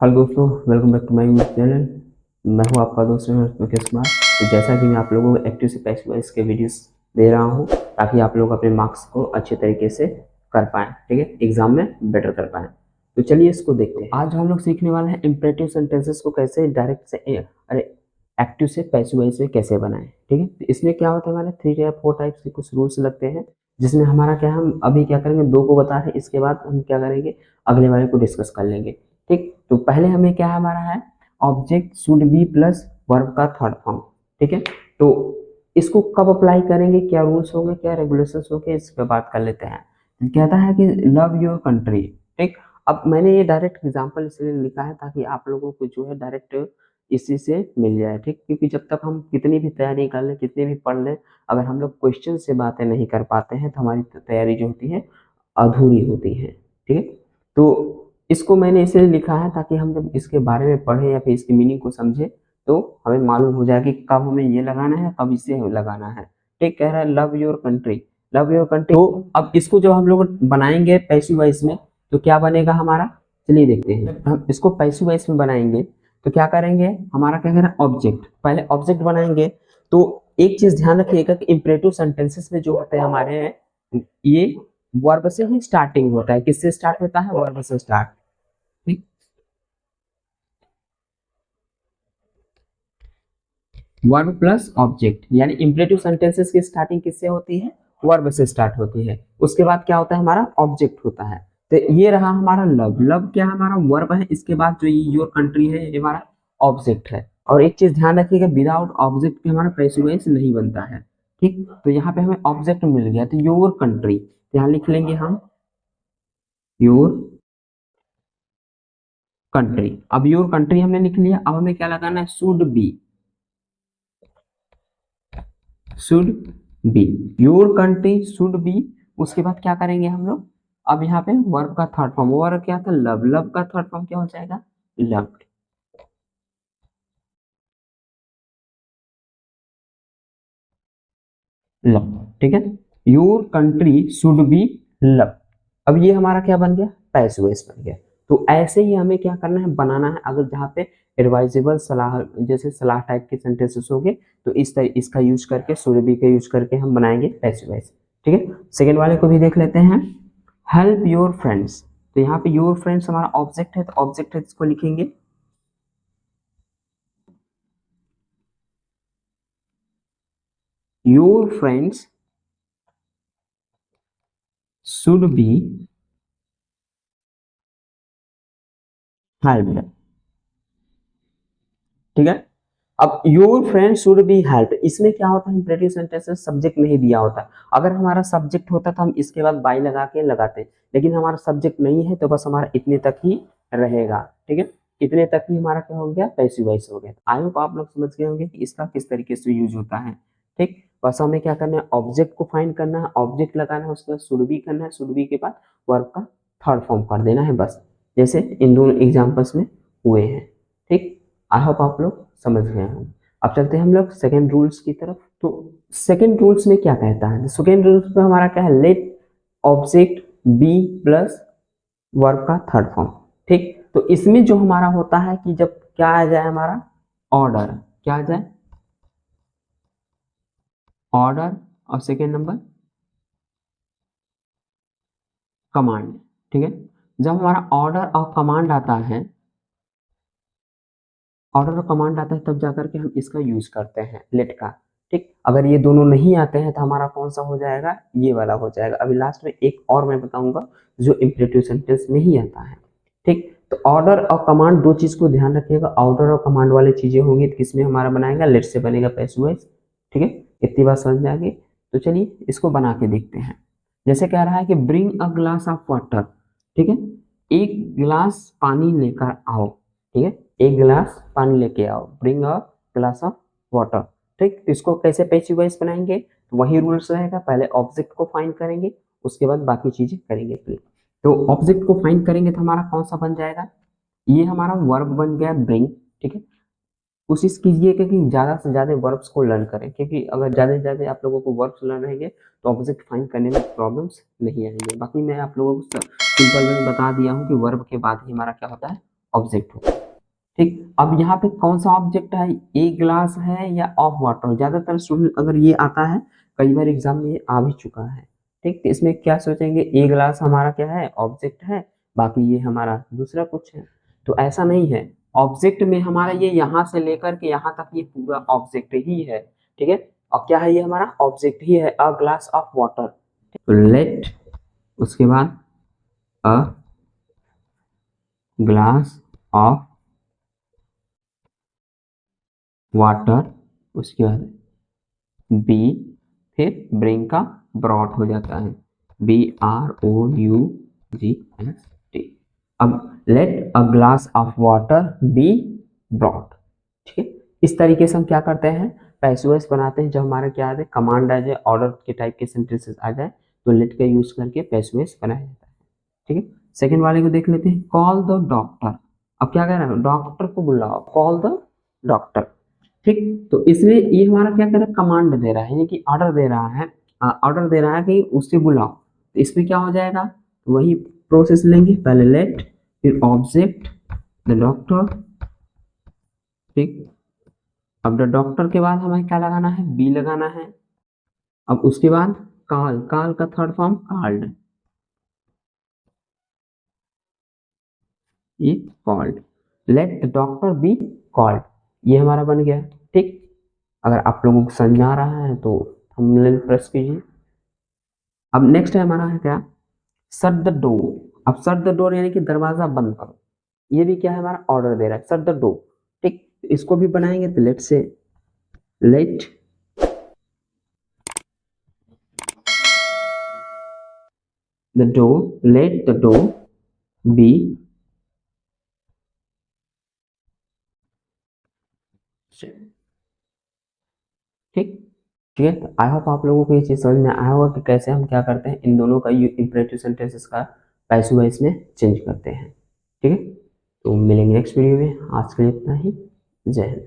Hello दोस्तों, welcome back to my YouTube channel. मैं हूं आपका दोस्त मुकेश कुमार। तो जैसा कि मैं आप लोगों को एक्टिव से पैसिव वॉइस के वीडियोस दे रहा हूं ताकि आप लोग अपने मार्क्स को अच्छे तरीके से कर पाएं, ठीक है, एग्जाम में बेटर कर पाएं। तो चलिए इसको देखते हैं। आज हम लोग सीखने वाले हैं इंपरेटिव सेंटेंसेस को कैसे डायरेक्ट से अरे एक्टिव से पैसिव वॉइस में कैसे बनाएं, ठीक है। तो इसमें क्या होता है, हमारे 3 या 4 टाइप्स के कुछ रूल्स लगते हैं, जिसमें हमारा क्या, हम अभी क्या करेंगे, 2 को बता रहे हैं, इसके बाद हम क्या करेंगे, अगले वाले को डिस्कस कर लेंगे। ठीक, तो पहले हमें क्या हमारा है, object should be plus verb का थर्ड फॉर्म। ठीक है, तो इसको कब अप्लाई करेंगे, क्या रूल्स होंगे, क्या रेगुलेशंस होंगे, इस पे बात कर लेते हैं। तो कहता है कि लव योर कंट्री। ठीक, अब मैंने ये डायरेक्ट एग्जांपल इसलिए लिखा है ताकि आप लोगों को जो है डायरेक्ट इसी से मिल जाए। ठीक, क्योंकि जब तक हम कितनी भी तैयारी कर लें, कितने भी पढ़ लें, अगर हम लोग क्वेश्चन से बातें नहीं कर पाते हैं तो हमारी तैयारी जो होती है अधूरी होती है। ठीक है, तो इसको मैंने इसलिए लिखा है ताकि हम जब इसके बारे में पढ़ें या फिर इसकी मीनिंग को समझे तो हमें मालूम हो जाए कि कब हमें ये लगाना है, कब इसे लगाना है। ठीक, कह रहा है love your country, love your country. तो अब इसको जब हम लोग बनाएंगे पैसिव वॉइस में तो क्या बनेगा हमारा, चलिए देखते हैं। हम इसको पैसिव वॉइस में बनाएंगे तो क्या करेंगे, हमारा क्या करें, ऑब्जेक्ट, पहले ऑब्जेक्ट बनाएंगे। तो एक चीज ध्यान रखिएगा कि इंपरेटिव सेंटेंसेस में जो होते हैं हमारे, ये वर्ब से ही स्टार्टिंग होता है। किससे स्टार्ट होता है, वर्ब से स्टार्ट। ठीक, वर्ब प्लस ऑब्जेक्ट, यानी इंपरेटिव सेंटेंसेस की स्टार्टिंग किससे होती है, वर्ब से स्टार्ट होती है। उसके बाद क्या होता है, हमारा ऑब्जेक्ट होता है। तो ये रहा हमारा लव, लव क्या हमारा वर्ब है, इसके बाद जो ये योर कंट्री है ये हमारा ऑब्जेक्ट है। और एक चीज ध्यान रखिएगा, विदाउट ऑब्जेक्ट के हमारा पैसिव वॉइस नहीं बनता है। ठीक, तो यहाँ पे हमें ऑब्जेक्ट मिल गया, तो योर कंट्री, तो यहाँ लिख लेंगे हम योर कंट्री। अब योर कंट्री हमने लिख लिया, अब हमें क्या लगाना है, should be, should be, your country should be. उसके बाद क्या करेंगे हम लोग, अब यहाँ पे वर्ब का थर्ड फॉर्म, वर्ब क्या था, लव, लव का थर्ड फॉर्म क्या हो जाएगा, लव्ड, लव। ठीक है, your country should be love. अब ये हमारा क्या बन गया, पैसिव वॉइस बन गया। तो ऐसे ही हमें क्या करना है, बनाना है। अगर जहाँ पे एडवाइजेबल सलाह, जैसे सलाह टाइप के सेंटेंसेस हो गए, तो इस तरह इसका यूज करके, शुड बी का यूज करके हम बनाएंगे पैसिव वॉइस। ठीक है, सेकेंड वाले को भी देख लेते हैं, हेल्प योर फ्रेंड्स। तो यहाँ पे योर फ्रेंड्स हमारा ऑब्जेक्ट है, तो ऑब्जेक्ट है, इसको लिखेंगे your friends should be helped. ठीक है, अब your friend should be help, इसमें क्या होता है, इंपरेटिव सेंटेंस में सब्जेक्ट नहीं दिया होता। अगर हमारा सब्जेक्ट होता तो हम इसके बाद बाई लगा के लगाते, लेकिन हमारा सब्जेक्ट नहीं है तो बस हमारा इतने तक ही रहेगा। ठीक है, इतने तक ही हमारा क्या हो गया, पैसिव वॉइस हो गया। आई होप आप लोग समझ गए होंगे कि इसका किस तरीके से यूज होता है। ठीक, बस हमें क्या करना है, ऑब्जेक्ट को फाइंड करना है, ऑब्जेक्ट लगाना है, उसके बाद शुड बी करना है, शुड बी के बाद वर्ब का थर्ड फॉर्म कर देना है, बस जैसे इन दोनों एग्जाम्पल्स में हुए हैं। ठीक, आई होप आप लोग समझ गए होंगे। अब चलते हैं हम लोग सेकेंड रूल्स की तरफ। तो सेकेंड रूल्स में क्या कहता है, सेकेंड रूल्स में हमारा क्या है, let object be plus verb का थर्ड फॉर्म। ठीक, तो इसमें जो हमारा होता है कि जब क्या आ जाए, हमारा ऑर्डर, क्या आ जाए, ऑर्डर, और सेकेंड नंबर कमांड। ठीक है, जब हमारा ऑर्डर और कमांड आता है, ऑर्डर और कमांड आता है, तब जाकर के हम इसका यूज करते हैं, लेट का। ठीक, अगर ये दोनों नहीं आते हैं तो हमारा कौन सा हो जाएगा, ये वाला हो जाएगा। अभी लास्ट में एक और मैं बताऊंगा जो इंपरेटिव सेंटेंस में ही आता है। ठीक, तो ऑर्डर और कमांड, दो चीज को ध्यान रखिएगा, ऑर्डर और कमांड वाली चीजें होंगी तो किसमें हमारा बनाएगा, लेट से बनेगा पैसिव वॉइस। ठीक है, इतनी बात समझ में आ गई। तो चलिए इसको बना के देखते हैं। जैसे कह रहा है कि bring a glass of water. ठीक है, एक गिलास पानी लेकर आओ। ठीक है, एक गिलास पानी लेके आओ, bring a glass of water. ठीक, तो इसको कैसे पैसिव वॉइस बनाएंगे, तो वही रूल्स रहेगा, पहले ऑब्जेक्ट को फाइंड करेंगे, उसके बाद बाकी चीजें करेंगे। तो ऑब्जेक्ट को फाइंड करेंगे तो हमारा कौन सा बन जाएगा, ये हमारा वर्ब बन गया ब्रिंग। ठीक है, कोशिश कीजिएगा कि ज्यादा से ज्यादा वर्ब्स को लर्न करें, क्योंकि अगर ज्यादा से ज्यादा आप लोगों को वर्ब्स लर्न रहेंगे तो ऑब्जेक्ट फाइंड करने में प्रॉब्लम्स नहीं आएंगे। बाकी मैं आप लोगों को सिंपल में बता दिया हूँ कि वर्ब के बाद ही हमारा क्या होता है, ऑब्जेक्ट होगा। ठीक, अब यहाँ पे कौन सा ऑब्जेक्ट है, ए ग्लास है या ऑफ वाटर। ज्यादातर स्टूडेंट अगर ये आता है, कई बार एग्जाम में ये आ भी चुका है। ठीक, तो इसमें क्या सोचेंगे, ए ग्लास हमारा क्या है, ऑब्जेक्ट है, बाकी ये हमारा दूसरा कुछ है। तो ऐसा नहीं है, ऑब्जेक्ट में हमारा ये यहाँ से लेकर के यहाँ तक ये पूरा ऑब्जेक्ट ही है। ठीक है, अब क्या है, ये हमारा ऑब्जेक्ट ही है, अ ग्लास ऑफ वाटर। तो लेट, उसके बाद अ ग्लास ऑफ वाटर, उसके बाद बी, फिर ब्रिंग का ब्रॉट हो जाता है, BROUGHT। अब let a glass of water be brought. ठीक है, इस तरीके से हम क्या करते हैं, पैसिव वॉइस बनाते हैं। जब हमारा क्या आ जाए, कमांड आ जाए, ऑर्डर के टाइप के सेंटेंसेस आ जाए, तो लेट का यूज करके पैसिव वॉइस बनाया जाता है। ठीक है, सेकंड वाले को देख लेते हैं, कॉल द डॉक्टर। अब क्या कह रहा है, डॉक्टर को बुलाओ, कॉल द डॉक्टर। ठीक, तो इसमें ये हमारा क्या कर रहा है, कमांड दे रहा है, यानी कि ऑर्डर दे रहा है, ऑर्डर दे रहा है कि उससे बुलाओ। तो इसमें क्या हो जाएगा, वही प्रोसेस लेंगे, पहले लेट, फिर ऑब्जेक्ट द डॉक्टर। ठीक, अब द डॉक्टर के बाद हमें क्या लगाना है, बी लगाना है। अब उसके बाद कॉल, कॉल का थर्ड फॉर्म कॉल्ड, ये called, let the doctor be called, ये हमारा बन गया। ठीक, अगर आप लोगों को समझ आ रहा है तो थंबनेल प्रेस कीजिए। अब नेक्स्ट है हमारा है क्या, शट द डोर। अब शट द डोर यानी कि दरवाजा बंद करो, ये भी क्या है, हमारा ऑर्डर दे रहा है, शट द डोर। ठीक, इसको भी बनाएंगे, तो लेट से let the door, let the door be ठीक। ठीक है, तो आई होप आप लोगों को ये चीज समझ में आया होगा कि कैसे हम क्या करते हैं, इन दोनों का इंपरेटिव सेंटेंसेस का पैसिव वॉइस में चेंज करते हैं। ठीक है, तो मिलेंगे नेक्स्ट वीडियो में, आज के लिए इतना ही, जय हिंद।